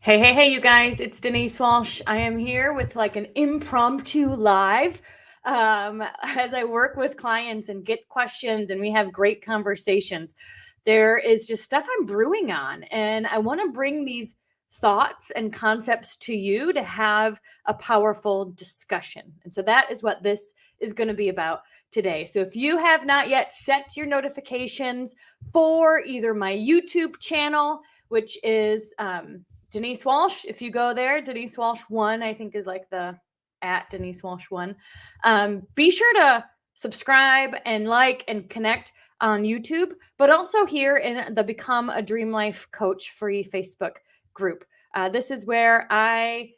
Hey, you guys, it's Denise Walsh. I am here with like an impromptu live as I work with clients and get questions and we have great conversations. There is just stuff I'm brewing on, and I want to bring these thoughts and concepts to you to have a powerful discussion. And so that is what this is going to be about today. So if you have not yet set your notifications for either my YouTube channel, which is Denise Walsh, if you go there, Denise Walsh 1, I think is like the at Denise Walsh 1. Be sure to subscribe and like and connect on YouTube, but also here in the Become a Dream Life Coach free Facebook group. This is where I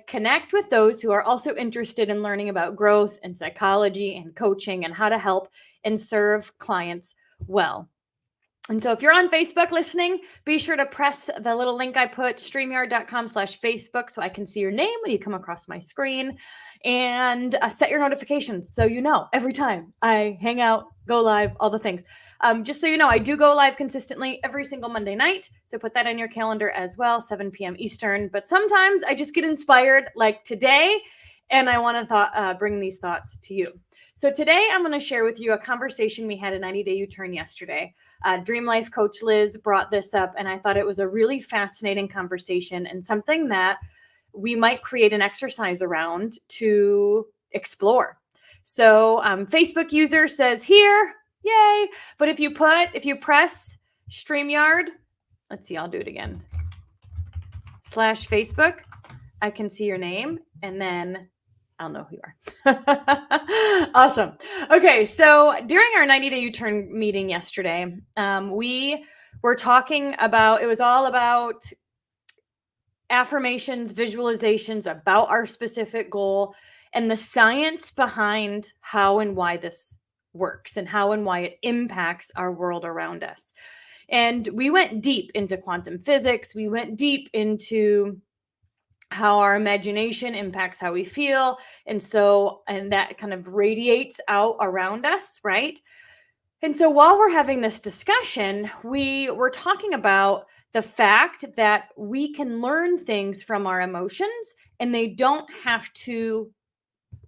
connect with those who are also interested in learning about growth and psychology and coaching and how to help and serve clients well. And so if you're on Facebook listening, be sure to press the little link I put, streamyard.com/Facebook, so I can see your name when you come across my screen, and set your notifications so you know every time I hang out, go live, all the things. Just so you know, I do go live consistently every single Monday night, so put that in your calendar as well, 7 p.m. Eastern. But sometimes I just get inspired like today, and I want to bring these thoughts to you. So today I'm going to share with you a conversation we had a 90-day U-turn yesterday. Dream Life Coach Liz brought this up, and I thought it was a really fascinating conversation and something that we might create an exercise around to explore. So Facebook user says here, yay. But if you press StreamYard, let's see, I'll do it again, /Facebook, I can see your name, and then I'll know who you are. Awesome. Okay, so during our 90-day U-turn meeting yesterday, we were talking about, it was all about affirmations, visualizations about our specific goal, and the science behind how and why this works and how and why it impacts our world around us. And we went deep into quantum physics. We went deep into how our imagination impacts how we feel. And that kind of radiates out around us, right? And so while we're having this discussion, we were talking about the fact that we can learn things from our emotions and they don't have to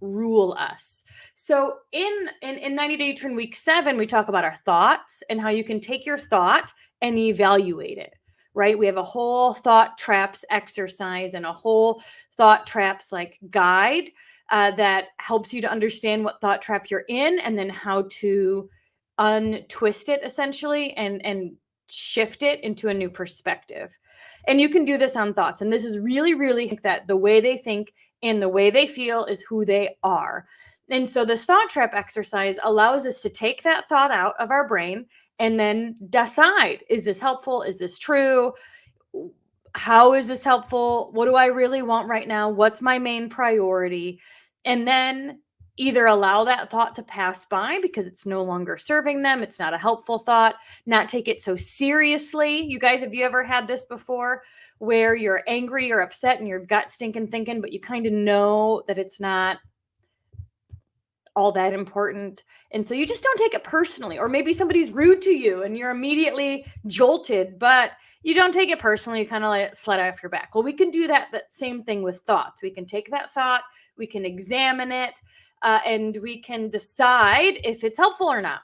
rule us. So in 90-day U-turn week 7, we talk about our thoughts and how you can take your thought and evaluate it. Right? We have a whole thought traps exercise and a whole thought traps guide that helps you to understand what thought trap you're in and then how to untwist it essentially and shift it into a new perspective. And you can do this on thoughts. And this is really that the way they think and the way they feel is who they are. And so this thought trap exercise allows us to take that thought out of our brain and then decide, is this helpful? Is this true? How is this helpful? What do I really want right now? What's my main priority? And then either allow that thought to pass by because it's no longer serving them. It's not a helpful thought, not take it so seriously. You guys, have you ever had this before where you're angry or upset and your gut stinking thinking, but you kind of know that it's not all that important. And so you just don't take it personally. Or maybe somebody's rude to you and you're immediately jolted, but you don't take it personally. You kind of let it slide off your back. Well, we can do that same thing with thoughts. We can take that thought, we can examine it, and we can decide if it's helpful or not.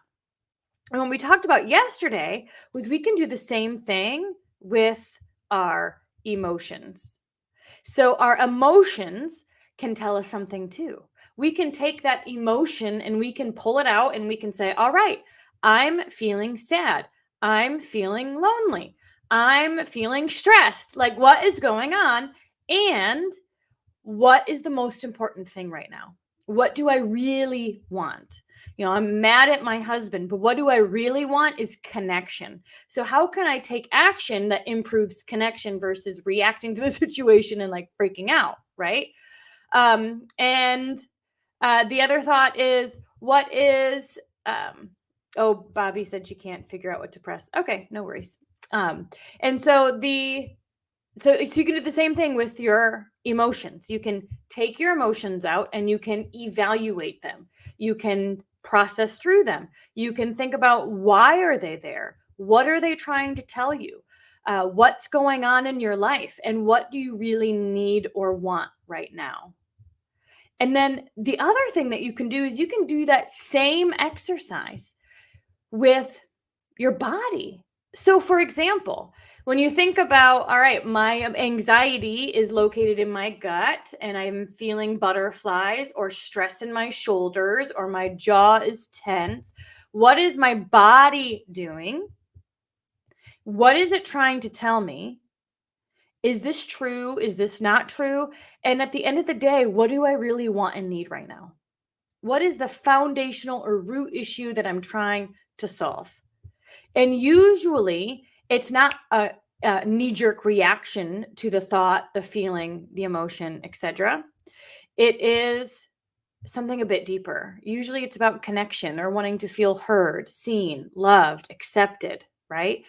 And what we talked about yesterday was we can do the same thing with our emotions. So our emotions can tell us something too. We can take that emotion and we can pull it out and we can say, all right, I'm feeling sad. I'm feeling lonely. I'm feeling stressed. Like, what is going on? And what is the most important thing right now? What do I really want? I'm mad at my husband, but what do I really want is connection. So how can I take action that improves connection versus reacting to the situation and freaking out, right? And the other thought is, what is, Bobby said she can't figure out what to press. Okay, no worries. And so you can do the same thing with your emotions. You can take your emotions out and you can evaluate them. You can process through them. You can think about, why are they there? What are they trying to tell you? what's going on in your life and what do you really need or want right now. And then the other thing that you can do is you can do that same exercise with your body. So, for example, when you think about, all right, my anxiety is located in my gut and I'm feeling butterflies or stress in my shoulders or my jaw is tense, what is my body doing? What is it trying to tell me? Is this true? Is this not true? And at the end of the day, what do I really want and need right now? What is the foundational or root issue that I'm trying to solve? And usually it's not a knee-jerk reaction to the thought, the feeling, the emotion, etc. It is something a bit deeper. Usually it's about connection or wanting to feel heard, seen, loved, accepted, right?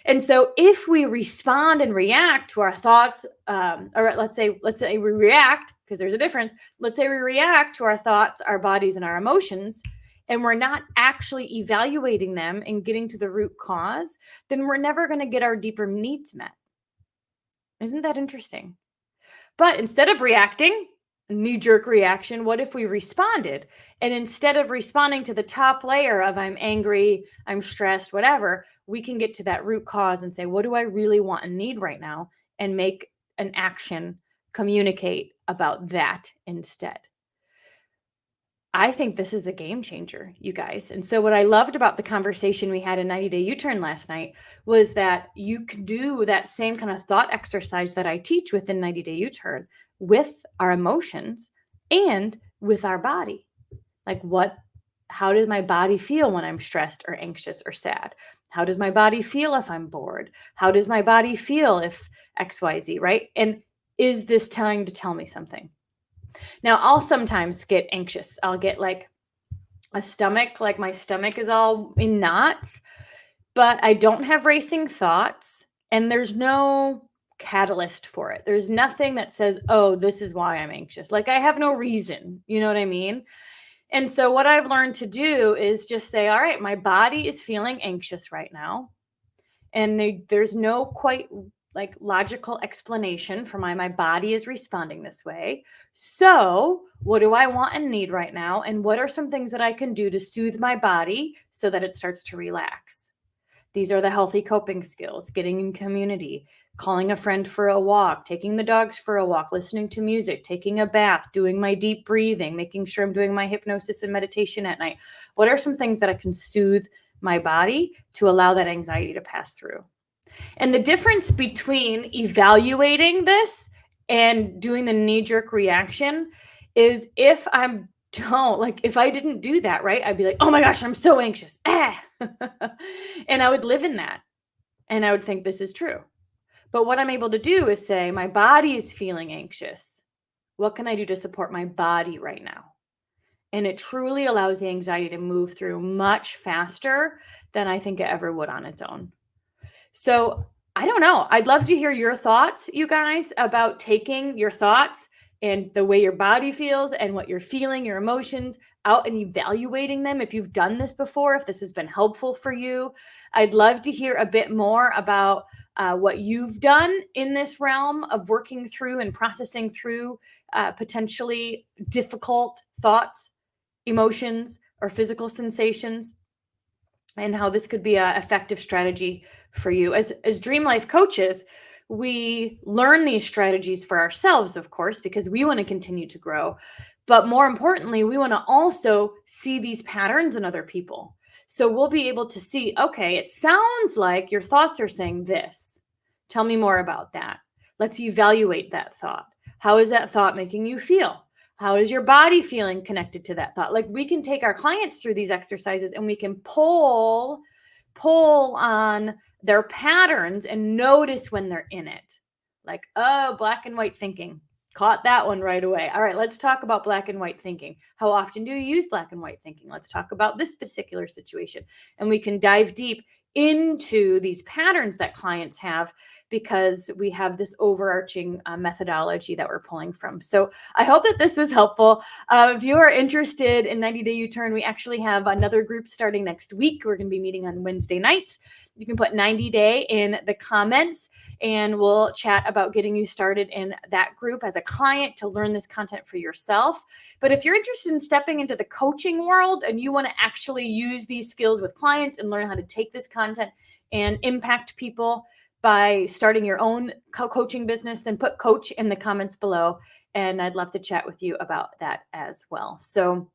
And so if we respond and react to our thoughts, or let's say we react, because there's a difference. Let's say we react to our thoughts, our bodies, and our emotions, and we're not actually evaluating them and getting to the root cause, then we're never going to get our deeper needs met. Isn't that interesting? But instead of reacting, knee-jerk reaction, what if we responded? And instead of responding to the top layer of I'm angry, I'm stressed, whatever, we can get to that root cause and say, what do I really want and need right now? And make an action, communicate about that instead. I think this is a game changer, you guys. And so what I loved about the conversation we had in 90 Day U-Turn last night was that you could do that same kind of thought exercise that I teach within 90 Day U-Turn with our emotions and with our body. Like how does my body feel when I'm stressed or anxious or sad? How does my body feel if I'm bored? How does my body feel if XYZ, right? And is this trying to tell me something? Now, I'll sometimes get anxious. I'll get like a stomach, like my stomach is all in knots, but I don't have racing thoughts and there's no catalyst for it. There's nothing that says, oh, this is why I'm anxious. Like I have no reason, you know what I mean? And so what I've learned to do is just say, all right, my body is feeling anxious right now. And there's no quite like logical explanation for why my body is responding this way. So what do I want and need right now? And what are some things that I can do to soothe my body so that it starts to relax? These are the healthy coping skills: getting in community, calling a friend for a walk, taking the dogs for a walk, listening to music, taking a bath, doing my deep breathing, making sure I'm doing my hypnosis and meditation at night. What are some things that I can soothe my body to allow that anxiety to pass through? And the difference between evaluating this and doing the knee-jerk reaction is if I didn't do that, right? I'd be like, oh my gosh, I'm so anxious. And I would live in that. And I would think this is true. But what I'm able to do is say, my body is feeling anxious. What can I do to support my body right now? And it truly allows the anxiety to move through much faster than I think it ever would on its own. So I don't know. I'd love to hear your thoughts, you guys, about taking your thoughts and the way your body feels and what you're feeling, your emotions, out and evaluating them. If you've done this before, if this has been helpful for you, I'd love to hear a bit more about what you've done in this realm of working through and processing through potentially difficult thoughts, emotions, or physical sensations, and how this could be an effective strategy for you. As Dream Life coaches, we learn these strategies for ourselves, of course, because we want to continue to grow. But more importantly, we want to also see these patterns in other people. So we'll be able to see, okay, it sounds like your thoughts are saying this. Tell me more about that. Let's evaluate that thought. How is that thought making you feel? How is your body feeling connected to that thought? Like we can take our clients through these exercises and we can pull on their patterns and notice when they're in it. Like, oh, black and white thinking. Caught that one right away. All right, let's talk about black and white thinking. How often do you use black and white thinking? Let's talk about this particular situation. And we can dive deep into these patterns that clients have, because we have this overarching methodology that we're pulling from. So I hope that this was helpful. If you are interested in 90 Day U-Turn, we actually have another group starting next week. We're going to be meeting on Wednesday nights. You can put 90 Day in the comments and we'll chat about getting you started in that group as a client to learn this content for yourself. But if you're interested in stepping into the coaching world and you want to actually use these skills with clients and learn how to take this content and impact people by starting your own coaching business, then put coach in the comments below. And I'd love to chat with you about that as well. So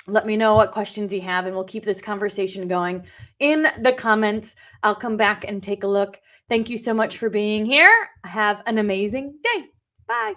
let me know what questions you have and we'll keep this conversation going in the comments. I'll come back and take a look. Thank you so much for being here. Have an amazing day. Bye.